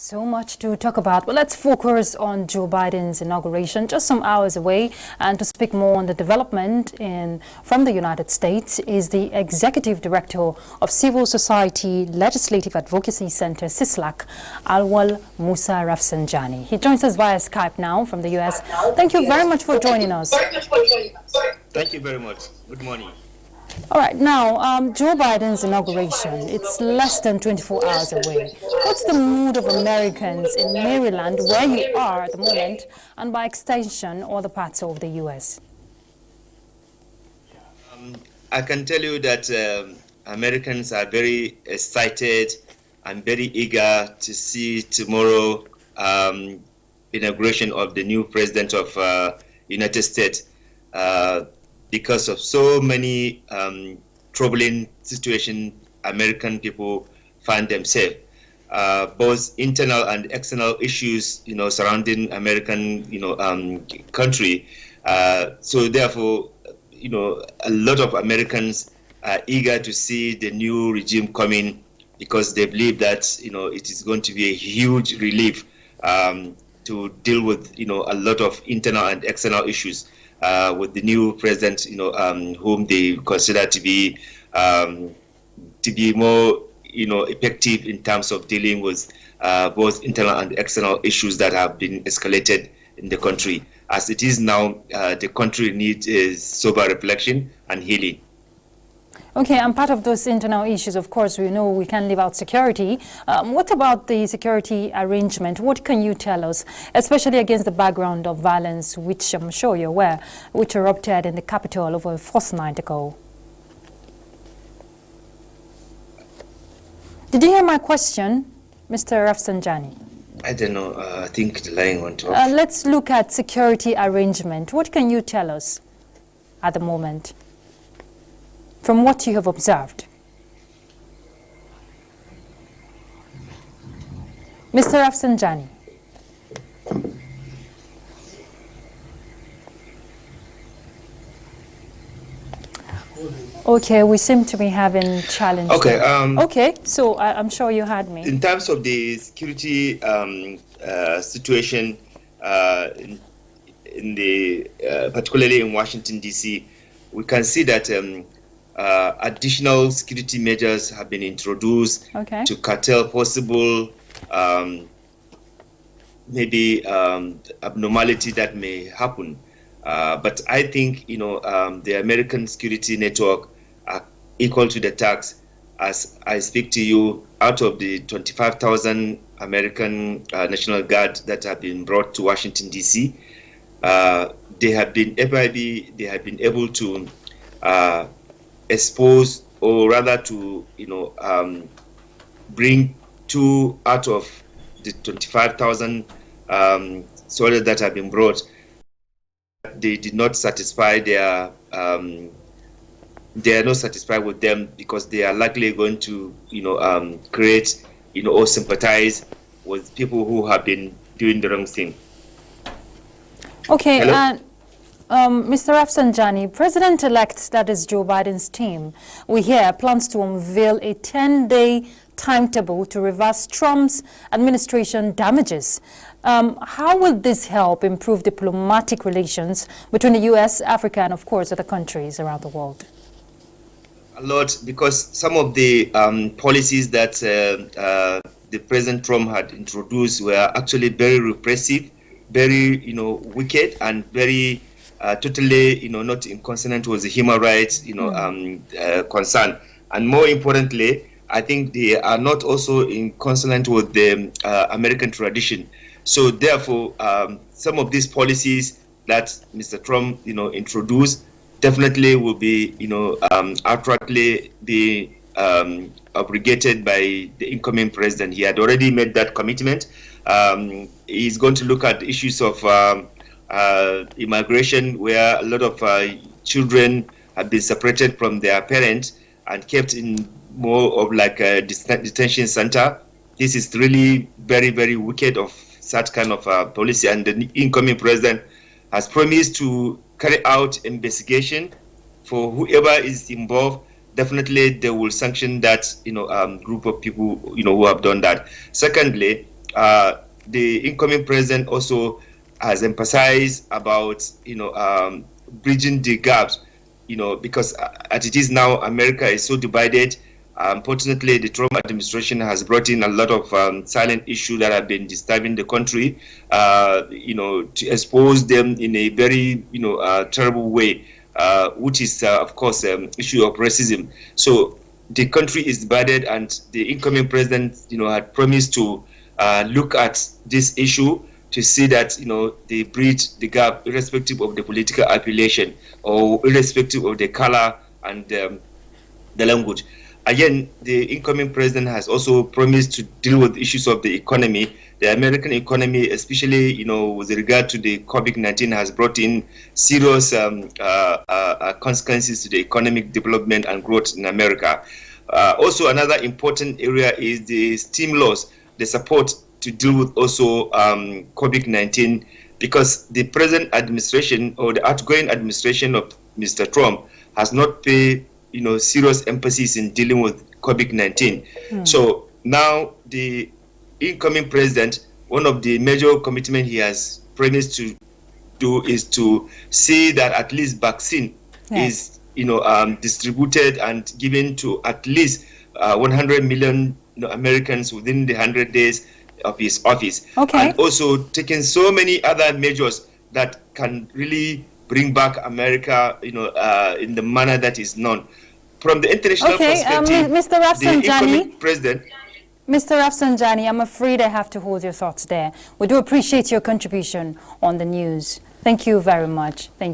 So much to talk about, but let's focus on Joe Biden's inauguration, just some hours away. And to speak more on the development from the United States is the Executive Director of Civil Society Legislative Advocacy Center, CISLAC, Auwal Musa Rafsanjani. He joins us via Skype now from the U.S. Thank you very much for joining us. Thank you very much. Good morning. All right, now, Joe Biden's inauguration, it's less than 24 hours away. What's the mood of Americans in Maryland, where you are at the moment, and by extension, other parts of the U.S.? I can tell you that Americans are very excited and very eager to see tomorrow inauguration of the new president of United States. Because of so many troubling situations American people find themselves, both internal and external issues, surrounding American, country. So therefore, a lot of Americans are eager to see the new regime coming because they believe that, it is going to be a huge relief to deal with, a lot of internal and external issues. With the new president, whom they consider to be more, effective in terms of dealing with both internal and external issues that have been escalated in the country. As it is now, the country needs a sober reflection and healing. Okay, and part of those internal issues, of course, we know we can't leave out security. What about the security arrangement? What can you tell us, especially against the background of violence, which I'm sure you're aware, which erupted in the capital over a fortnight ago? Did you hear my question, Mr. Rafsanjani? I don't know. I think the line went off. Let's look at security arrangement. What can you tell us at the moment, from what you have observed? Mr. Rafsanjani. Okay, we seem to be having challenges. Okay. Okay, so I'm sure you heard me. In terms of the security situation in the particularly in Washington D.C., we can see that additional security measures have been introduced to curtail possible maybe abnormality that may happen. But I think the American security network are equal to the task. As I speak to you, out of the 25,000 American National Guard that have been brought to Washington D.C., they have been able to expose, or rather to bring 2 out of the 25,000 soldiers that have been brought. They did not satisfy their they are not satisfied with them because they are likely going to create or sympathize with people who have been doing the wrong thing. Okay. Hello? Mr. Rafsanjani, President-elect, that is Joe Biden's team, we hear plans to unveil a 10-day timetable to reverse Trump's administration damages. How will this help improve diplomatic relations between the U.S., Africa, and, of course, other countries around the world? A lot, because some of the policies that the President Trump had introduced were actually very repressive, very, wicked, and very totally, not in consonant with the human rights, concern. And more importantly, I think they are not also in consonant with the American tradition. So therefore, some of these policies that Mr. Trump, introduced definitely will be, outrightly be abrogated by the incoming president. He had already made that commitment. He's going to look at issues of immigration, where a lot of children have been separated from their parents and kept in more of like a detention center. This is really very, very wicked of such kind of policy, and the incoming president has promised to carry out investigation for whoever is involved. Definitely they will sanction that group of people who have done that. Secondly, the incoming president also has emphasized about, bridging the gaps, because as it is now, America is so divided. Unfortunately, the Trump administration has brought in a lot of silent issues that have been disturbing the country, to expose them in a very, terrible way, which is, of course, issue of racism. So the country is divided, and the incoming president, had promised to look at this issue to see that, they bridge the gap irrespective of the political affiliation or irrespective of the color and the language. Again, the incoming president has also promised to deal with issues of the economy. The American economy, especially, with regard to the COVID-19, has brought in serious consequences to the economic development and growth in America. Also, another important area is the stimulus, the support to deal with also COVID-19, because the present administration or the outgoing administration of Mr. Trump has not paid, serious emphasis in dealing with COVID-19. So now the incoming president, one of the major commitments he has promised to do is to see that at least vaccine is, distributed and given to at least 100 million Americans within the 100 days of his office. Okay. And also taking so many other measures that can really bring back America, in the manner that is known. From the international perspective, Mr. Rafsanjani, president. Mr. Rafsanjani, I'm afraid I have to hold your thoughts there. We do appreciate your contribution on the news. Thank you very much. Thank you.